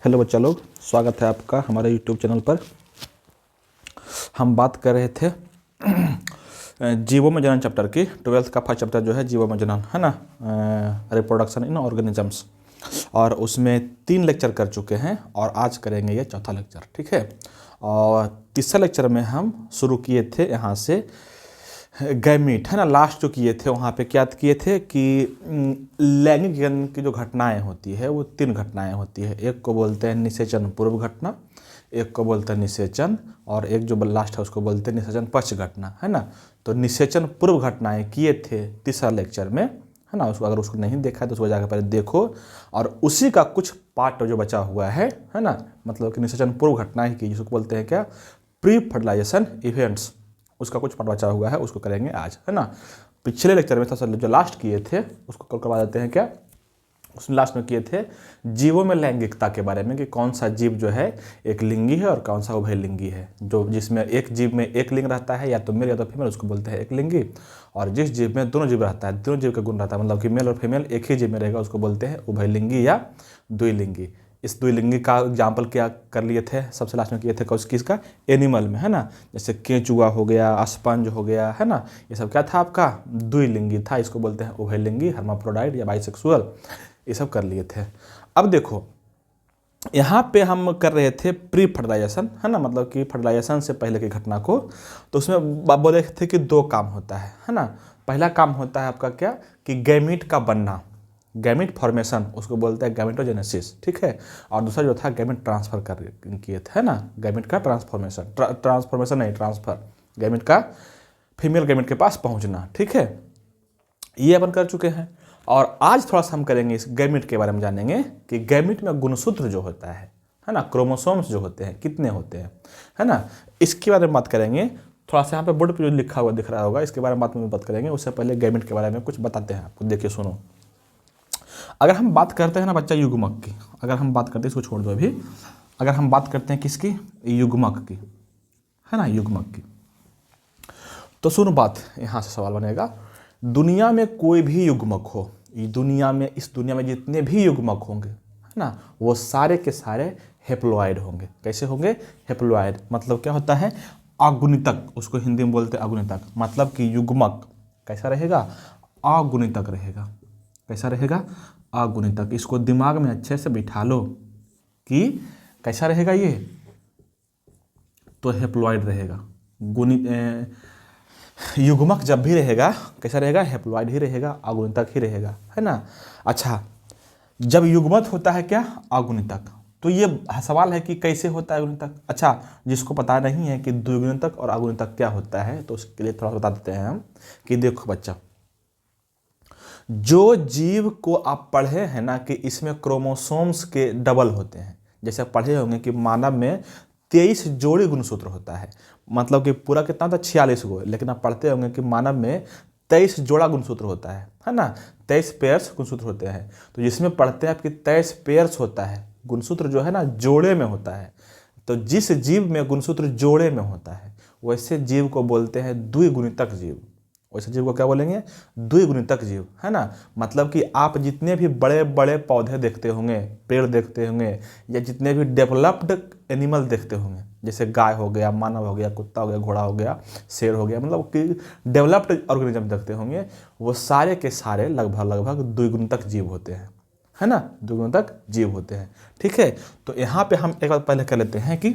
Hello बच्चा लोग, स्वागत है आपका हमारे यूट्यूब चैनल पर। हम बात कर रहे थे जीवों में जनन चैप्टर की। 12th का फर्स्ट चैप्टर जो है जीवों में जनन है ना, रिप्रोडक्शन इन ऑर्गेनिजम्स, और उसमें 3 लेक्चर कर चुके हैं और आज करेंगे ये चौथा लेक्चर, ठीक है। और तीसरा लेक्चर में हम शुरू किए थे यहाँ से गैमीट है ना, लास्ट जो किए थे वहाँ पे क्या किए थे कि लैंगिक जनन की जो घटनाएं होती है वो 3 घटनाएं होती है। एक को बोलते हैं निषेचन पूर्व घटना, एक को बोलते हैं निषेचन, और एक जो लास्ट है उसको बोलते हैं निषेचन पश्च घटना, है ना। तो निषेचन पूर्व घटनाएं किए थे तीसरा लेक्चर में, है ना। उसको अगर उसको नहीं देखा है तो उसको जाकर पहले देखो, और उसी का कुछ पार्ट जो बचा हुआ है ना, मतलब कि निषेचन पूर्व घटनाएं की, जिसको बोलते हैं क्या, प्री फर्टिलाइजेशन इवेंट्स, उसका कुछ पार्ट बचा हुआ है, उसको करेंगे आज, है ना। पिछले लेक्चर में था जो लास्ट किए थे उसको कल करवा देते हैं क्या, उसमें लास्ट में किए थे जीवों में लैंगिकता के बारे में, कि कौन सा जीव जो है एक लिंगी है और कौन सा उभयलिंगी है। जो जिसमें एक जीव में एक लिंग रहता है, या तो मेल या तो फीमेल, उसको बोलते हैं एक लिंगी। और जिस जीव में दोनों जीव रहता है, दोनों जीव का गुण रहता है, मतलब कि मेल और फीमेल एक ही जीव में रहेगा, उसको बोलते हैं उभयलिंगी या द्विलिंगी। इस द्विलिंगी का एग्जाम्पल क्या कर लिए थे, सबसे लास्ट में किए थे किसका, एनिमल में, है ना। जैसे केंचुआ हो गया, स्पंज हो गया, है ना। ये सब क्या था आपका, द्विलिंगी था, इसको बोलते हैं उभयलिंगी, हर्माफ्रोडाइट या बाइसेक्सुअल, ये सब कर लिए थे। अब देखो यहाँ पे हम कर रहे थे प्री फर्टिलाइजेशन, है ना, मतलब कि फर्टिलाइजेशन से पहले की घटना को। तो उसमें बोले थे कि 2 काम होता है ना। पहला काम होता है आपका क्या, कि गैमीट का बनना, गैमीट फॉर्मेशन, उसको बोलते हैं गैमेटोजेनेसिस, ठीक है। और दूसरा जो था गैमीट ट्रांसफर कर किए थे, है ना, गैमीट का ट्रांसफॉर्मेशन, ट्रांसफॉर्मेशन नहीं, ट्रांसफर, गैमीट का फीमेल गैमीट के पास पहुंचना, ठीक है। ये अपन कर चुके हैं। और आज थोड़ा सा हम करेंगे इस गैमीट के बारे में, जानेंगे कि गैमीट में गुणसूत्र जो होता है ना, क्रोमोसोम्स जो होते हैं कितने होते हैं, है ना, इसके बारे में बात करेंगे। थोड़ा सा यहाँ पे बोर्ड पे जो लिखा हुआ दिख रहा होगा, इसके बारे में बात करेंगे। उससे पहले गैमीट के बारे में कुछ बताते हैं आपको, देखिए सुनो। अगर हम बात करते हैं ना बच्चा युग्मक की, अगर हम बात करते हैं, इसको छोड़ दो अभी, अगर हम बात करते हैं किसकी, युग्मक की, है ना, युग्मक की, तो सुनो बात, यहाँ से सवाल बनेगा। दुनिया में कोई भी युग्मक हो, दुनिया में, इस दुनिया में जितने भी युग्मक होंगे, है ना, वो सारे के सारे हेप्लॉइड होंगे। कैसे होंगे, हेप्लॉइड, मतलब क्या होता है, अगुणितक, उसको हिंदी में बोलते हैं अगुणितक। मतलब कि युग्मक कैसा रहेगा, अगुणितक रहेगा। कैसा रहेगा, अगुणितक। इसको दिमाग में अच्छे से बिठा लो कि कैसा रहेगा ये, तो हेप्लॉइड रहेगा। युग्मक जब भी रहेगा कैसा रहेगा, हेप्लॉइड ही रहेगा, अगुणितक ही रहेगा, है ना। अच्छा, जब युग्मक होता है क्या, अगुणितक, तो ये सवाल है कि कैसे होता है अगुणितक। अच्छा, जिसको पता नहीं है कि द्विगुणितक और अगुणितक क्या होता है, तो उसके लिए थोड़ा बता देते हैं हम कि देखो बच्चा, जो जीव को आप पढ़े हैं ना कि इसमें क्रोमोसोम्स के डबल होते हैं, जैसे आप पढ़े होंगे कि मानव में 23 जोड़ी गुणसूत्र होता है, मतलब कि पूरा कितना था, 46 गो, लेकिन आप पढ़ते होंगे कि मानव में 23 जोड़ा गुणसूत्र होता है ना, 23 पेयर्स गुणसूत्र होते हैं। तो जिसमें पढ़ते हैं आपकी 23 पेयर्स होता है, गुणसूत्र जो है ना जोड़े में होता है। तो जिस जीव में गुणसूत्र जोड़े में होता है, वैसे जीव को बोलते हैं द्विगुणितक जीव। वैसे जीव को क्या बोलेंगे, द्विगुणितक जीव, है ना। मतलब कि आप जितने भी बड़े बड़े पौधे देखते होंगे, पेड़ देखते होंगे, या जितने भी डेवलप्ड एनिमल देखते होंगे, जैसे गाय हो गया, मानव हो गया, कुत्ता हो गया, घोड़ा हो गया, शेर हो गया, मतलब कि डेवलप्ड ऑर्गेनिज्म देखते होंगे, वो सारे के सारे लगभग द्विगुणितक जीव होते हैं, है ना, द्विगुणितक जीव होते हैं, ठीक है। तो यहाँ पे हम एक बार पहले कर लेते हैं कि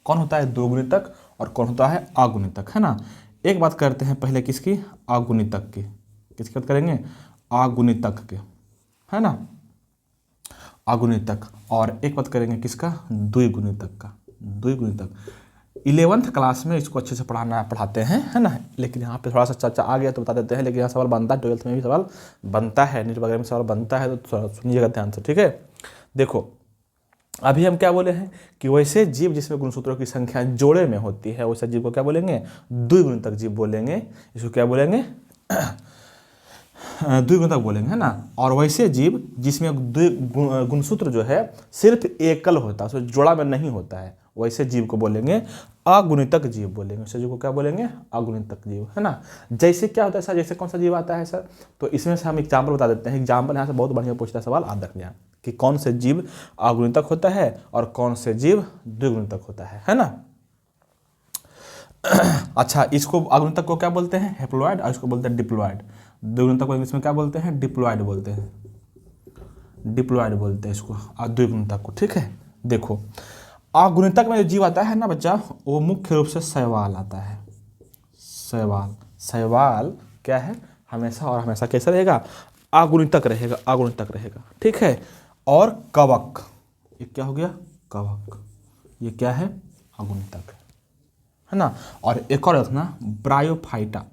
कौन होता है द्विगुणितक और कौन होता है अगुणितक, है ना। एक बात करते हैं पहले किसकी, अगुणितक की। किसकी बात करेंगे, अगुणितक के, है ना, अगुणितक। और एक बात करेंगे किसका, द्विगुणितक का। द्विगुणितक 11th क्लास में इसको अच्छे से पढ़ाते हैं, है ना। लेकिन यहाँ पे थोड़ा सा चर्चा आ गया तो बता देते हैं, लेकिन यहाँ सवाल बनता है, 12th में भी सवाल बनता है, नीट वगैरह में सवाल बनता है, तो सुनिएगा ध्यान से, ठीक है। देखो अभी हम क्या बोले हैं कि वैसे जीव जिसमें गुणसूत्रों की संख्या जोड़े में होती है, वैसे जीव को क्या बोलेंगे, द्विगुणितक जीव बोलेंगे। इसको क्या बोलेंगे, द्विगुणितक बोलेंगे, है ना। और वैसे जीव जिसमें गुणसूत्र जो है सिर्फ एकल होता है, उसमें जोड़ा में नहीं होता है, वैसे जीव को बोलेंगे अगुणितक जीव बोलेंगे। वैसे जीव को क्या बोलेंगे, अगुणितक जीव, है ना। जैसे क्या होता है सर, जैसे कौन सा जीव आता है सर, तो इसमें से हम एग्जाम्पल बता देते हैं। एग्जाम्पल यहाँ से बहुत बढ़िया पूछता है सवाल, याद रखना कि कौन से जीव अगुणितक होता है और कौन से जीव द्विगुणितक होता है ना। अच्छा, इसको अगुणितक को क्या बोलते हैं? हैप्लॉइड, और इसको बोलते हैं डिप्लॉइड। द्विगुणितक को इंग्लिश में क्या बोलते हैं? डिप्लॉइड बोलते हैं, डिप्लॉइड बोलते हैं इसको, और द्विगुणितक को। ठीक है, देखो अगुणितक में जो जीव आता है ना बच्चा, वो मुख्य रूप से शैवाल आता है। शैवाल, शैवाल क्या है? हमेशा और हमेशा कैसा रहेगा? अगुणितक रहेगा, अगुणितक रहेगा। ठीक है, और कवक, ये क्या हो गया? कवक, ये क्या है? अगुणितक है ना। और एक और रखना, ब्रायोफाइटा।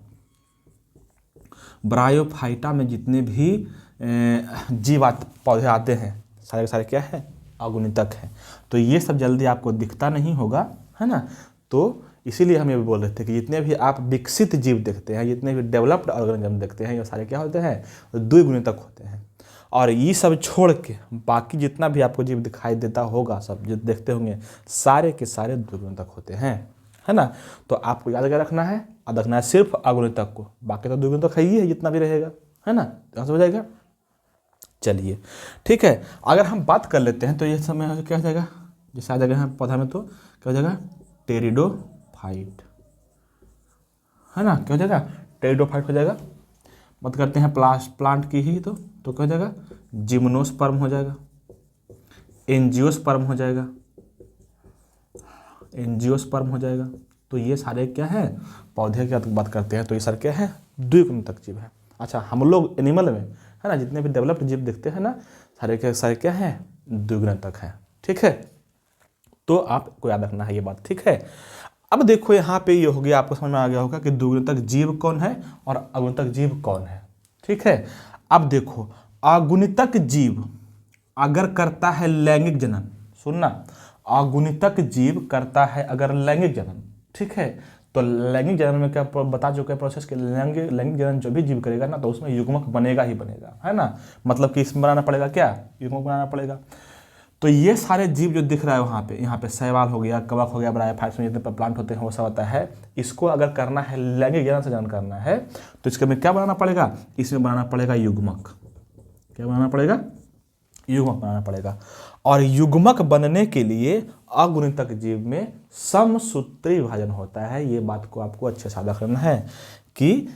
ब्रायोफाइटा में जितने भी जीव पौधे आते हैं सारे के सारे क्या है? अगुणितक है। तो ये सब जल्दी आपको दिखता नहीं होगा, है ना। तो इसीलिए हम ये भी बोल रहे थे कि जितने भी आप विकसित जीव देखते हैं, जितने भी डेवलप्ड ऑर्गेनिज्म देखते हैं, ये सारे क्या होते हैं? द्विगुणितक होते हैं। और ये सब छोड़ के बाकी जितना भी आपको जीव दिखाई देता होगा, सब जो देखते होंगे, सारे के सारे द्विगुणितक होते हैं, है ना। तो आपको याद क्या रखना है? याद रखना है सिर्फ अगुणितक को, बाकी तो द्विगुणितक है ही है जितना भी रहेगा, है ना। समझ जाएगा। चलिए ठीक है, अगर हम बात कर लेते हैं तो ये समय क्या हो जाएगा? जैसे आ जाएगा यहाँ पौधा में, तो क्या हो जाएगा? टेरिडोफाइट, है ना। क्या हो जाएगा? टेरिडोफाइट हो जाएगा। बात करते हैं प्लांट की ही, तो क्या हो जाएगा? जिम्नोस्पर्म हो जाएगा, एंजियोस्पर्म हो जाएगा, एंजियोस्पर्म हो जाएगा। तो ये सारे क्या है? पौधे की बात करते हैं तो ये सारे क्या है? द्विगुणितक जीव है। अच्छा, हम लोग एनिमल में, है ना, जितने भी डेवलप्ड जीव देखते हैं ना, सारे के सारे क्या है? द्विगुणितक है। ठीक है, तो आपको याद रखना है ये बात। ठीक है, अब देखो यहाँ पे ये हो गया, आपको समझ में आ गया होगा कि द्विगुणितक जीव कौन है और अगुणितक जीव कौन है। ठीक है, अब देखो अगुणितक जीव अगर करता है लैंगिक जनन, सुनना, अगुणितक जीव करता है अगर लैंगिक जनन, ठीक है, तो लैंगिक जनन में क्या बता चुके हैं प्रोसेस के, लैंगिक जनन जो भी जीव करेगा ना, तो उसमें युग्मक बनेगा ही बनेगा, है ना। मतलब कि इसमें बनाना पड़ेगा क्या? युग्मक बनाना पड़ेगा। तो ये सारे जीव जो दिख रहा है वहाँ पे, यहाँ पे शैवाल हो गया, कवक हो गया, ब्रायोफाइट्स में जितने प्लांट होते हैं वो सब होता है। इसको अगर करना है लैंगिक जनन से जनन करना है, तो इसके में क्या बनाना पड़ेगा? इसमें बनाना पड़ेगा युग्मक। क्या बनाना पड़ेगा? युग्मक बनाना पड़ेगा। और युग्मक बनने के लिए अगुणितक जीव में समसूत्री विभाजन होता है। ये बात को आपको अच्छे से याद रखना है कि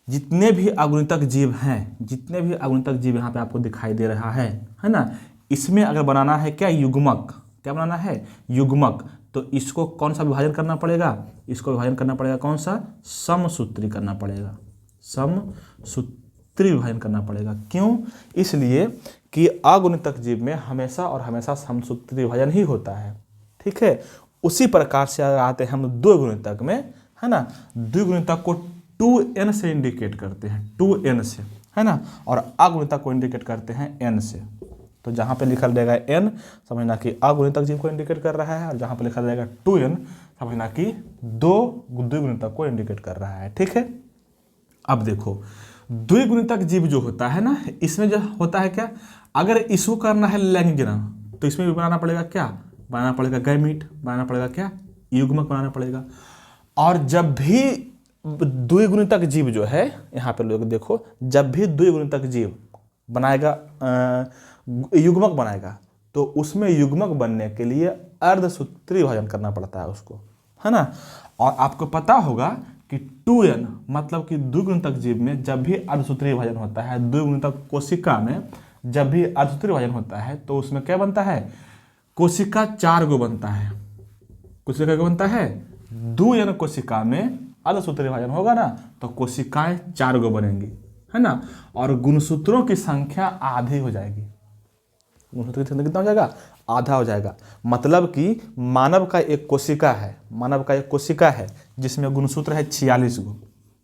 जितने भी अगुणितक जीव हैं, जितने भी अगुणितक जीव यहाँ पे आपको दिखाई दे रहा है ना, इसमें अगर बनाना है क्या? युग्मक। क्या बनाना है? युग्मक। तो इसको कौन सा विभाजन करना पड़ेगा? इसको विभाजन करना पड़ेगा कौन सा? समसूत्री करना पड़ेगा, समसूत्री विभाजन करना पड़ेगा। क्यों? इसलिए कि अगुणितक जीव में हमेशा और हमेशा समसूत्री विभाजन ही होता है। ठीक है, उसी प्रकार से आते हैं हम द्विगुणितक में, है ना। द्विगुणितक को 2n से इंडिकेट करते हैं, 2n से, है ना, और अगुणितक को इंडिकेट करते हैं n से। तो जहाँ पे लिखा रहेगा n, समझना कि अगुणितक जीव को इंडिकेट कर रहा है, और जहाँ पे लिखा रहेगा 2n, समझना कि द्विगुणितक को इंडिकेट कर रहा है। ठीक है, अब देखो द्विगुणितक जीव जो होता है ना, इसमें जो होता है क्या? अगर इसको करना है लैंगिक जनन, तो इसमें भी बनाना पड़ेगा क्या? बनाना पड़ेगा गैमीट, बनाना पड़ेगा क्या? युग्मक बनाना पड़ेगा। और जब भी द्विगुणितक जीव जो है, यहाँ पे लोग देखो, जब भी द्विगुणितक जीव बनाएगा, युग्मक बनाएगा, तो उसमें युग्मक बनने के लिए अर्धसूत्री विभाजन करना पड़ता है उसको, है ना। और आपको पता होगा कि 2n मतलब कि द्विगुणितक जीव में जब भी अर्धसूत्री विभाजन होता है, द्विगुणितक कोशिका में जब भी अर्धसूत्री विभाजन होता है, तो उसमें क्या बनता है? कोशिका 4 गो बनता है। कोशिका क्या बनता है? 2n कोशिका में अर्धसूत्री विभाजन होगा ना, तो कोशिकाएं 4 गो बनेंगी, है ना। और गुणसूत्रों की संख्या आधी हो जाएगी। गुणसूत्रों की संख्या कितना हो जाएगा? आधा हो जाएगा। मतलब कि मानव का एक कोशिका है, मानव का एक कोशिका है जिसमें गुणसूत्र है 46 गो।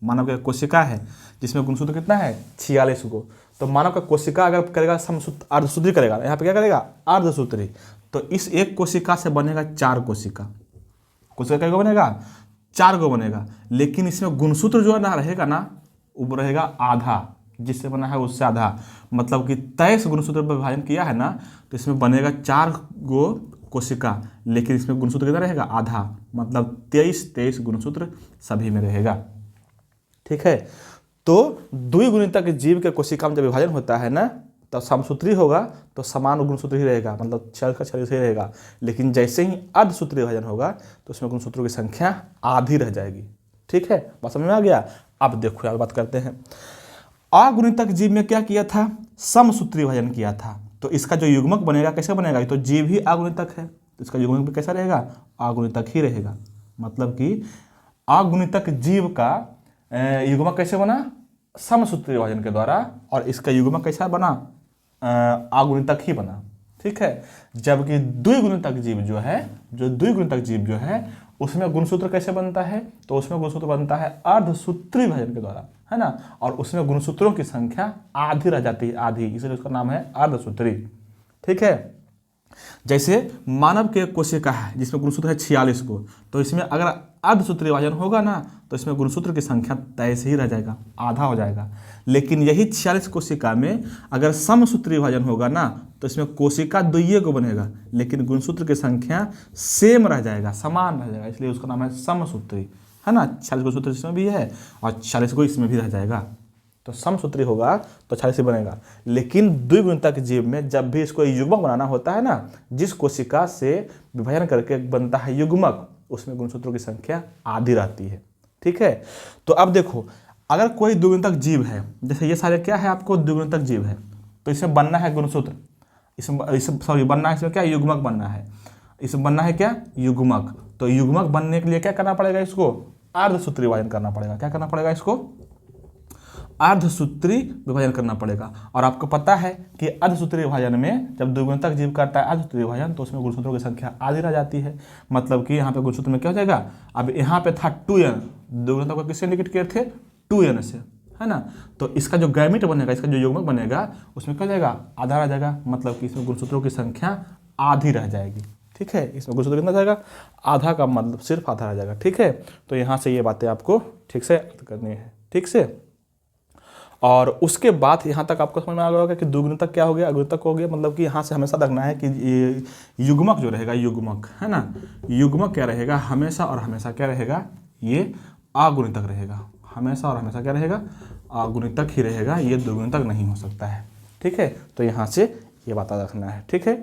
मानव का कोशिका है जिसमें गुणसूत्र कितना है? 46 गो। तो मानव का कोशिका अगर करेगा समसूत्र, अर्धसूत्री करेगा, यहाँ पे क्या करेगा? अर्धसूत्री। तो इस एक कोशिका से बनेगा 4 कोशिका। कोशिका क्या बनेगा? 4 गो बनेगा। लेकिन इसमें गुणसूत्र जो है ना रहेगा ना, वो रहेगा आधा, जिससे बना है उससे आधा। मतलब कि 23 गुणसूत्र पर विभाजन किया है ना, तो इसमें बनेगा 4 गो कोशिका, लेकिन इसमें गुणसूत्र कितना रहेगा? आधा। मतलब 23 गुणसूत्र सभी में रहेगा। ठीक है, तो द्विगुणितक जीव के कोशिका में जब विभाजन होता है ना, तो समसूत्री होगा तो समान गुणसूत्र ही रहेगा, मतलब 46 का 46 ही रहेगा। लेकिन जैसे ही अर्धसूत्री विभाजन होगा तो उसमें गुणसूत्रों की संख्या आधी रह जाएगी। ठीक है, बात समझ में आ गया। अब देखो यार बात करते हैं, अगुणितक जीव में क्या किया था, समसूत्री विभाजन किया था। तो इसका जो युग्मक बनेगा कैसे बनेगा, तो जीव ही अगुणितक है तो इसका युग्मक भी कैसा रहेगा, अगुणितक ही रहेगा। मतलब कि अगुणितक जीव का युग्मक कैसे बना, समसूत्री विभाजन के द्वारा, और इसका युग्मक कैसा बना, अगुणितक ही बना। ठीक है, जबकि द्विगुणितक जीव जो है, द्विगुणितक जीव जो है उसमें गुणसूत्र कैसे बनता है, तो उसमें गुणसूत्र बनता है अर्धसूत्री विभाजन के द्वारा, है ना, और उसमें गुणसूत्रों की संख्या आधी रह जाती है, आधी, इसलिए उसका नाम है अर्धसूत्री। ठीक है, जैसे मानव के कोशिका है जिसमें गुणसूत्र है 46 को, तो इसमें अगर अर्धसूत्री विभाजन होगा ना तो इसमें गुणसूत्र की संख्या तय से ही रह जाएगा, आधा हो जाएगा। लेकिन यही 46 कोशिका में अगर समसूत्री विभाजन होगा ना तो इसमें कोशिका द्वयी को बनेगा, लेकिन गुणसूत्र की संख्या सेम रह जाएगा, समान रह जाएगा, इसलिए उसका नाम है समसूत्री, है ना। 46 गुणसूत्र इसमें भी है और 46 को इसमें भी रह जाएगा, तो समसूत्री होगा तो 46 ही बनेगा। लेकिन द्विगुणितक जीव में जब भी इसको युग्मक बनाना होता है ना, जिस कोशिका से विभाजन करके बनता है युग्मक, उसमें गुणसूत्रों की संख्या आधी रहती है। ठीक है, तो अब देखो, अगर कोई द्विगुणितक जीव है, जैसे ये सारे क्या है आपको, द्विगुणितक जीव है, तो इसमें बनना है गुणसूत्र, इसमें बनना है, इसमें क्या युग्मक बनना है, इसमें बनना है क्या, युग्मक। तो युग्मक बनने के लिए क्या करना पड़ेगा, इसको अर्धसूत्री विभाजन करना पड़ेगा। क्या करना पड़ेगा, इसको अर्धसूत्री विभाजन करना पड़ेगा। और आपको पता है कि अर्धसूत्री विभाजन में जब द्विगुणितक जीव करता है अर्धसूत्री विभाजन तो उसमें गुणसूत्रों की संख्या आधी रह जाती है। मतलब कि यहाँ पे गुणसूत्र में क्या हो जाएगा, अब यहाँ पे था 2n, द्विगुणितक को किससे इंडिकेट किए थे, 2n से, है ना। तो इसका जो गैमेट बनेगा, इसका जो युग्मक बनेगा, उसमें क्या हो जाएगा, आधा रह जाएगा। मतलब कि इसमें गुणसूत्रों की संख्या आधी रह जाएगी। ठीक है, इसमें गुणसूत्र कितना जाएगा, आधा का मतलब सिर्फ आधा रह जाएगा। ठीक है, तो यहाँ से ये बातें आपको ठीक से करनी है, ठीक से। और उसके बाद यहाँ तक आपको समझ में आ गया होगा कि द्विगुणितक क्या हो गया, अगुणितक हो गया। मतलब कि यहाँ से हमेशा रखना है कि ये युग्मक जो रहेगा, युग्मक, है ना, युग्मक क्या रहेगा, हमेशा और हमेशा क्या रहेगा, ये अगुणितक रहेगा। हमेशा और हमेशा क्या रहेगा, अगुणितक ही रहेगा, ये द्विगुणितक नहीं हो सकता है। ठीक है, तो यहाँ से ये बात रखना है। ठीक है।